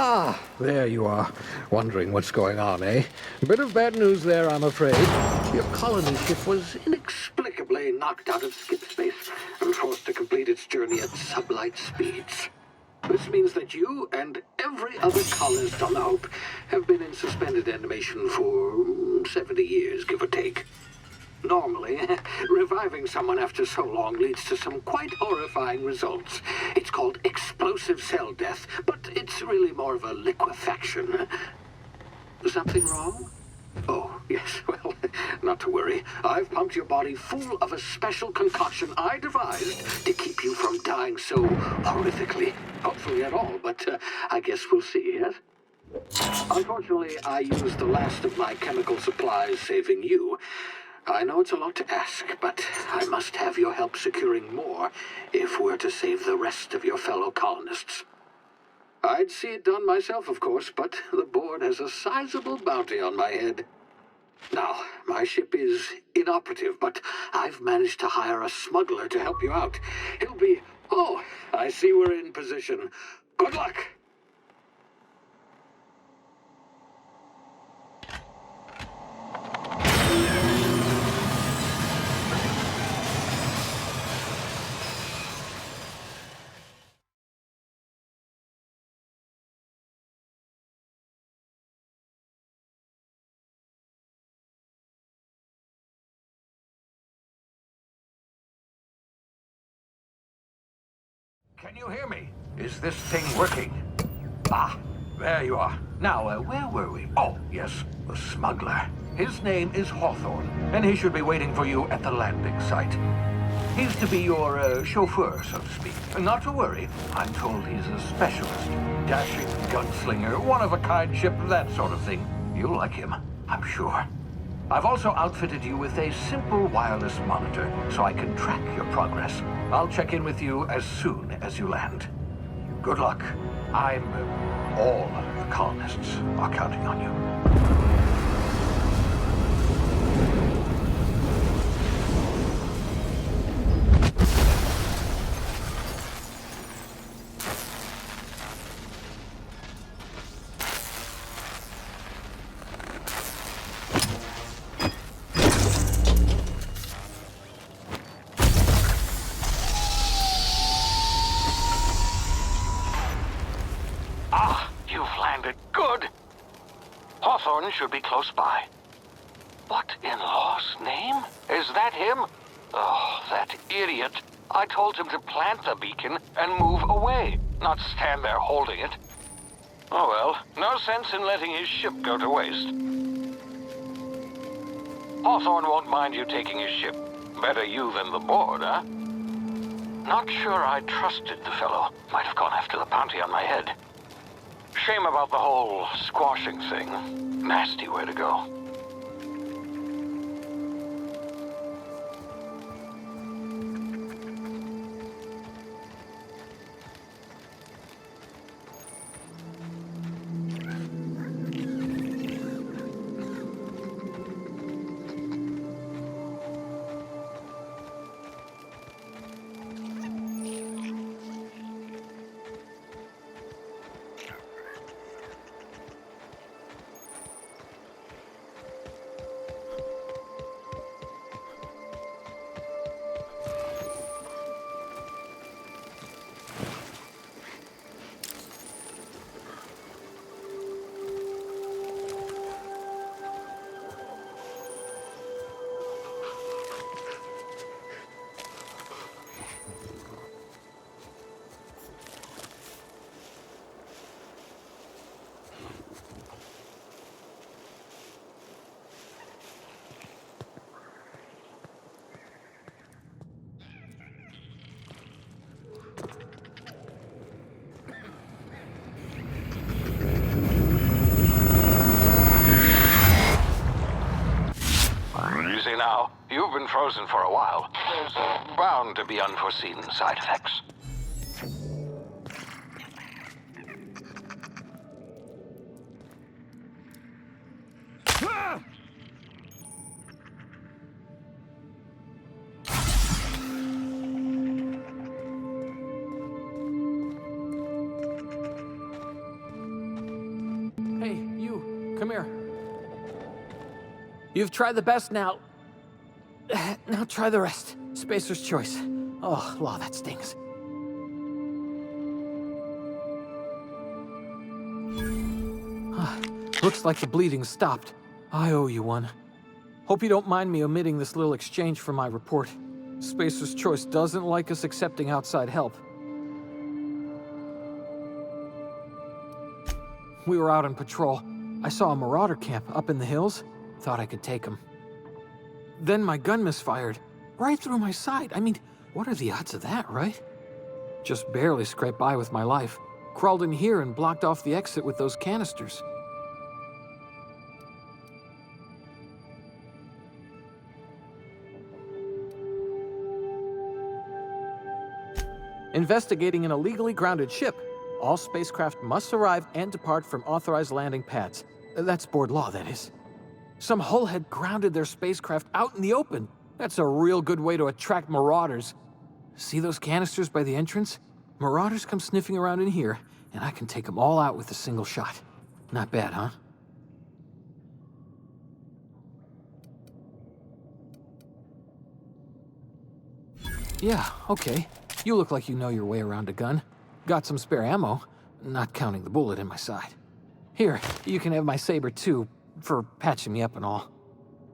Ah, there you are. Wondering what's going on, eh? A bit of bad news there, I'm afraid. Your colony ship was inexplicably knocked out of skip space and forced to complete its journey at sublight speeds. This means that you and every other colonist on the Hope have been in suspended animation for 70 years, give or take. Normally, reviving someone after so long leads to some quite horrifying results. It's called explosive cell death, but it's really more of a liquefaction. Something wrong? Oh, yes, well, not to worry. I've pumped your body full of a special concoction I devised to keep you from dying so horrifically. Hopefully at all, but I guess we'll see, yes? Unfortunately, I used the last of my chemical supplies saving you. I know it's a lot to ask, but I must have your help securing more if we're to save the rest of your fellow colonists. I'd see it done myself, of course, but the board has a sizable bounty on my head. Now, my ship is inoperative, but I've managed to hire a smuggler to help you out. He'll be... Oh, I see we're in position. Good luck! Can you hear me? Is this thing working? Ah, there you are. Now, where were we? Oh, yes, the smuggler. His name is Hawthorne, and he should be waiting for you at the landing site. He's to be your chauffeur, so to speak. Not to worry, I'm told he's a specialist. Dashing gunslinger, one-of-a-kind ship, that sort of thing. You'll like him, I'm sure. I've also outfitted you with a simple wireless monitor, so I can track your progress. I'll check in with you as soon as you land. Good luck. All the colonists are counting on you. Hawthorne should be close by. What in law's name? Is that him? Oh, that idiot. I told him to plant the beacon and move away, not stand there holding it. Oh well, no sense in letting his ship go to waste. Hawthorne won't mind you taking his ship. Better you than the board, huh? Not sure I trusted the fellow. Might have gone after the bounty on my head. Shame about the whole squashing thing. Nasty way to go. Easy now. You've been frozen for a while. There's bound to be unforeseen side effects. come here. You've tried the best now. Now try the rest. Spacer's choice. Oh, law, that stings. Looks like the bleeding stopped. I owe you one. Hope you don't mind me omitting this little exchange from my report. Spacer's choice doesn't like us accepting outside help. We were out on patrol. I saw a marauder camp up in the hills. Thought I could take him. Then my gun misfired. Right through my side. I mean, what are the odds of that, right? Just barely scraped by with my life. Crawled in here and blocked off the exit with those canisters. Investigating an illegally grounded ship. All spacecraft must arrive and depart from authorized landing pads. That's board law, that is. Some hull had grounded their spacecraft out in the open. That's a real good way to attract marauders. See those canisters by the entrance? Marauders come sniffing around in here, and I can take them all out with a single shot. Not bad, huh? Yeah, okay. You look like you know your way around a gun. Got some spare ammo, not counting the bullet in my side. Here, you can have my saber too, for patching me up and all.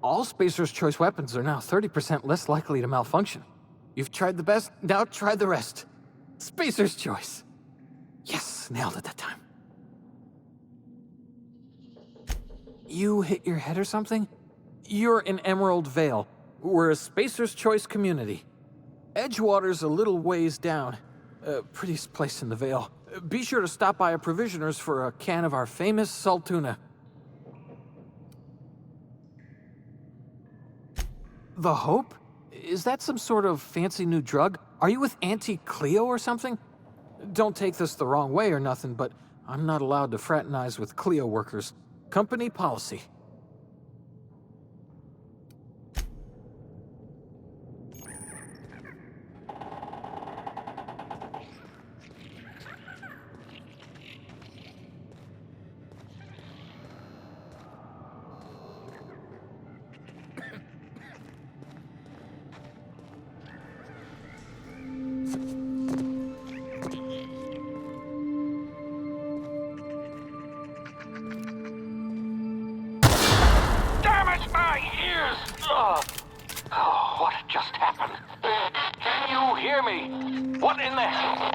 All Spacer's Choice weapons are now 30% less likely to malfunction. You've tried the best, now try the rest. Spacer's Choice. Yes, nailed it that time. You hit your head or something? You're in Emerald Vale. We're a Spacer's Choice community. Edgewater's a little ways down. Prettiest place in the Vale. Be sure to stop by a provisioner's for a can of our famous salt tuna. The Hope? Is that some sort of fancy new drug? Are you with Auntie Cleo or something? Don't take this the wrong way or nothing, but I'm not allowed to fraternize with Cleo workers. Company policy. What just happened? Can you hear me? What in the hell?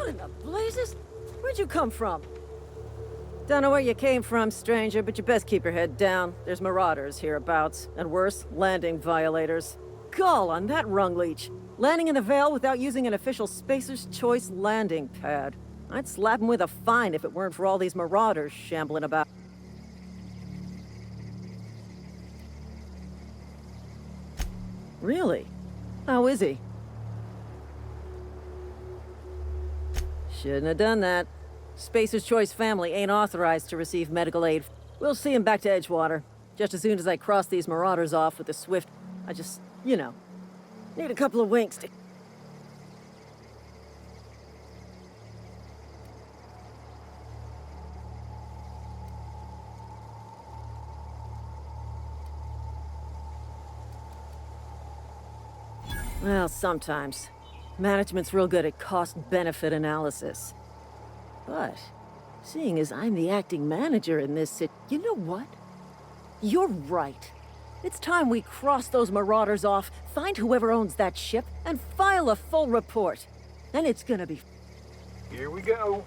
What in the blazes? Where'd you come from? Don't know where you came from, stranger, but you best keep your head down. There's marauders hereabouts, and worse, landing violators. Gall on that rung leech. Landing in the Vale without using an official Spacer's Choice landing pad. I'd slap him with a fine if it weren't for all these marauders shambling about. Really? How is he? Shouldn't have done that. Spacer's Choice family ain't authorized to receive medical aid. We'll see him back to Edgewater. Just as soon as I cross these marauders off with the Swift, I just, need a couple of winks to... Well, sometimes. Management's real good at cost-benefit analysis. But, seeing as I'm the acting manager in this you know what? You're right. It's time we cross those marauders off, find whoever owns that ship, and file a full report. Then it's gonna be... Here we go.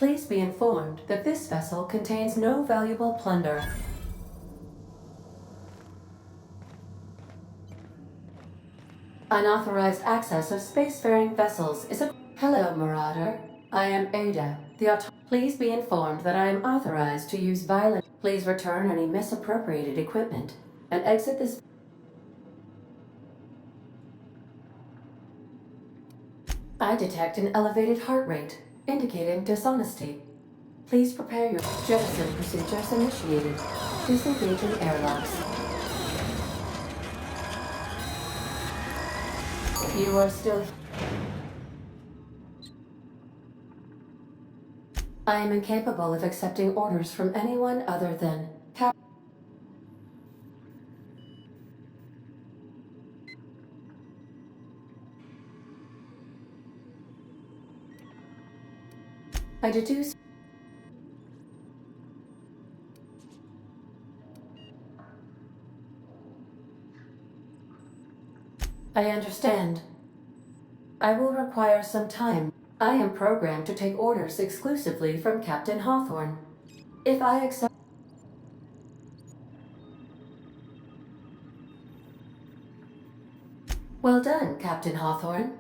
Please be informed that this vessel contains no valuable plunder. Unauthorized access of spacefaring vessels is a... Hello, Marauder. I am Ada, Please be informed that I am authorized to use violent... Please return any misappropriated equipment and exit this... I detect an elevated heart rate, indicating dishonesty. Please prepare your jettison procedures initiated. Disengaging airlocks. You are still... I am incapable of accepting orders from anyone other than Cap... I deduce... I understand. I will require some time. I am programmed to take orders exclusively from Captain Hawthorne. If I accept... Well done, Captain Hawthorne.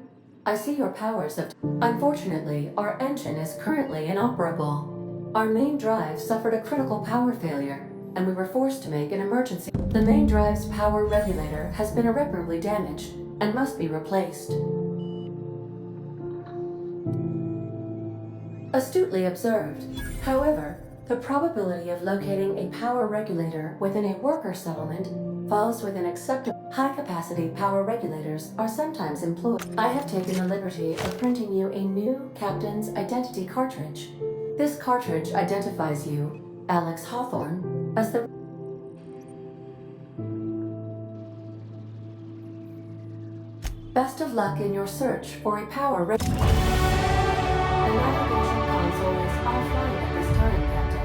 I see your powers have... Unfortunately, our engine is currently inoperable. Our main drive suffered a critical power failure, and we were forced to make an emergency. The main drive's power regulator has been irreparably damaged and must be replaced. Astutely observed. However, the probability of locating a power regulator within a worker settlement falls within acceptable. High-capacity power regulators are sometimes employed. I have taken the liberty of printing you a new Captain's Identity cartridge. This cartridge identifies you, Alex Hawthorne, as the... Best of luck in your search for a power regulator. The navigation console is offline at this time, Captain.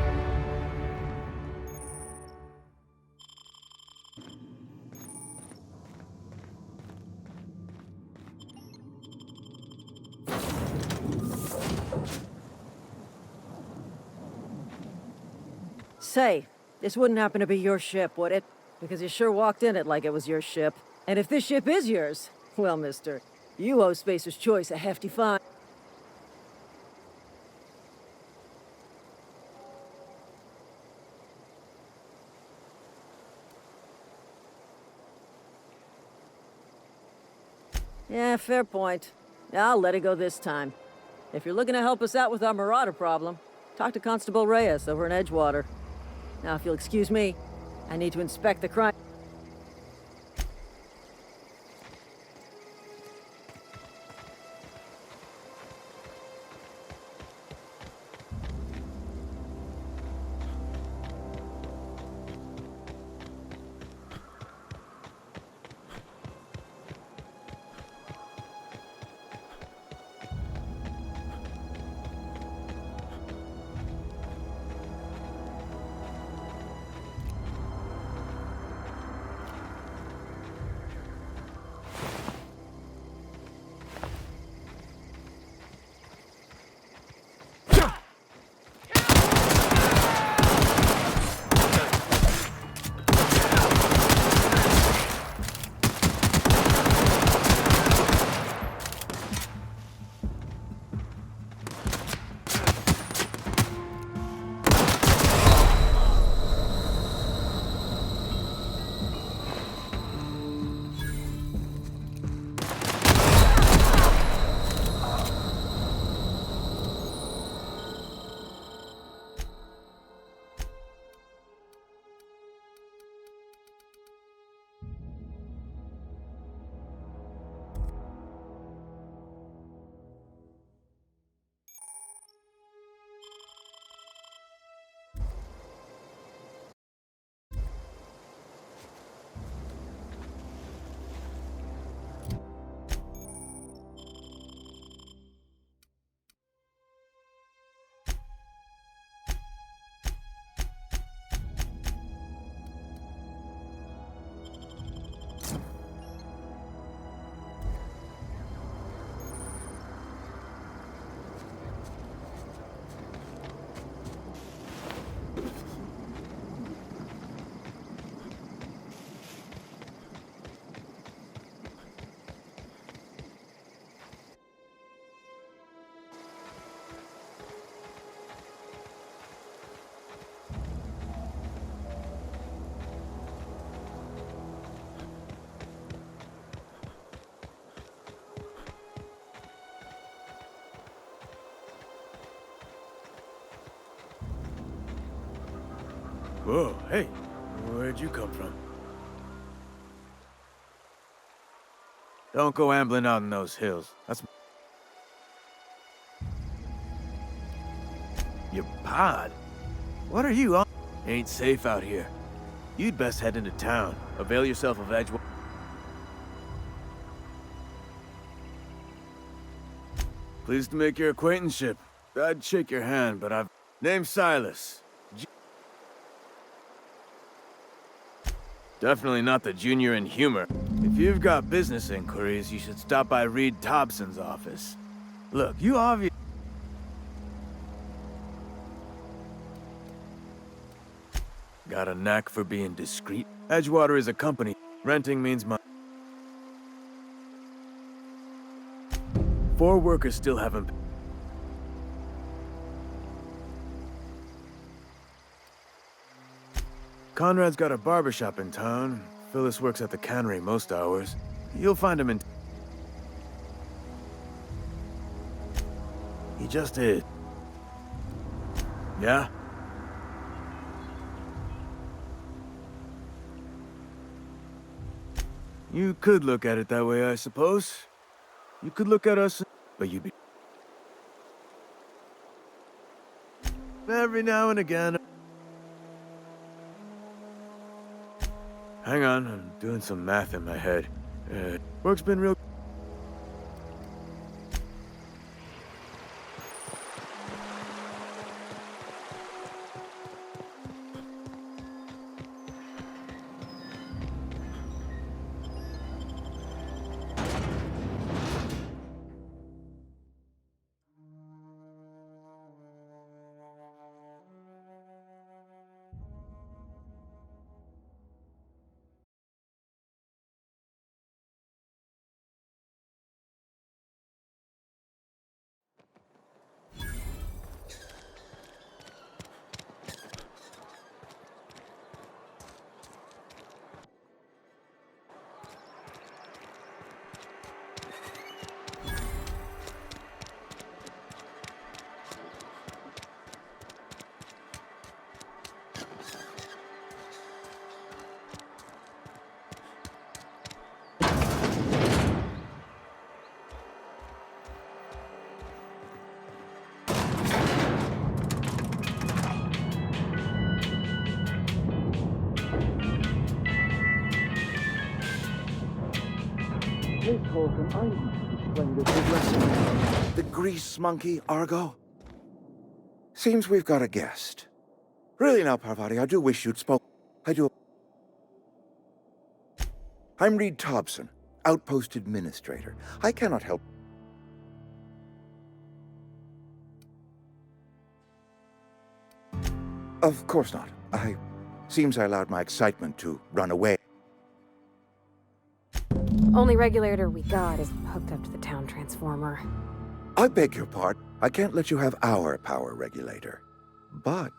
Say, this wouldn't happen to be your ship, would it? Because you sure walked in it like it was your ship. And if this ship is yours, well, mister, you owe Spacer's Choice a hefty fine. Yeah, fair point. I'll let it go this time. If you're looking to help us out with our Marauder problem, talk to Constable Reyes over in Edgewater. Now, if you'll excuse me, I need to inspect the crime. Whoa, hey, where'd you come from? Don't go ambling out in those hills. That's... Your pod? What are you on? Ain't safe out here. You'd best head into town. Avail yourself of Edgewater. Pleased to make your acquaintanceship. I'd shake your hand, but I've... Name's Silas. Definitely not the junior in humor. If you've got business inquiries, you should stop by Reed Thompson's office. Look, you obviously... Got a knack for being discreet. Edgewater is a company. Renting means money. 4 workers still haven't... Conrad's got a barbershop in town. Phyllis works at the cannery most hours. You'll find him in... He just is. Yeah? You could look at it that way, I suppose. You could look at us, but you'd be... Every now and again... Hang on, I'm doing some math in my head. Work's been real... wholesome items, playing this big lesson. The grease monkey, Argo? Seems we've got a guest. Really now, Parvati, I do wish you'd spoke. I do. I'm Reed Thompson, Outpost Administrator. I cannot help. Of course not. Seems I allowed my excitement to run away. Only regulator we got is hooked up to the town transformer. I beg your pardon. I can't let you have our power regulator. But...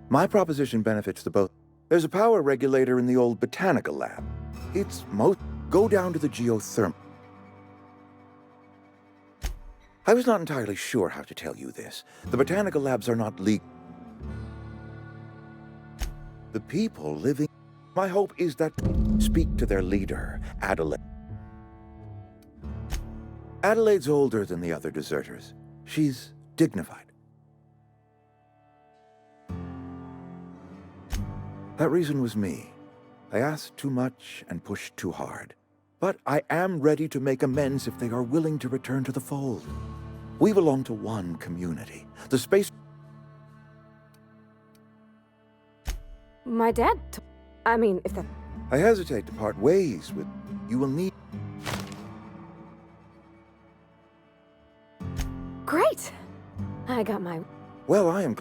my proposition benefits the both. There's a power regulator in the old botanical lab. It's most... go down to the geothermal. I was not entirely sure how to tell you this. The botanical labs are not legal. The people living... my hope is that... speak to their leader, Adelaide. Adelaide's older than the other deserters. She's dignified. That reason was me. I asked too much and pushed too hard. But I am ready to make amends if they are willing to return to the fold. We belong to one community. The space... My dad I mean, if that... I hesitate to part ways with... you will need... Great! I got my... Well, I am...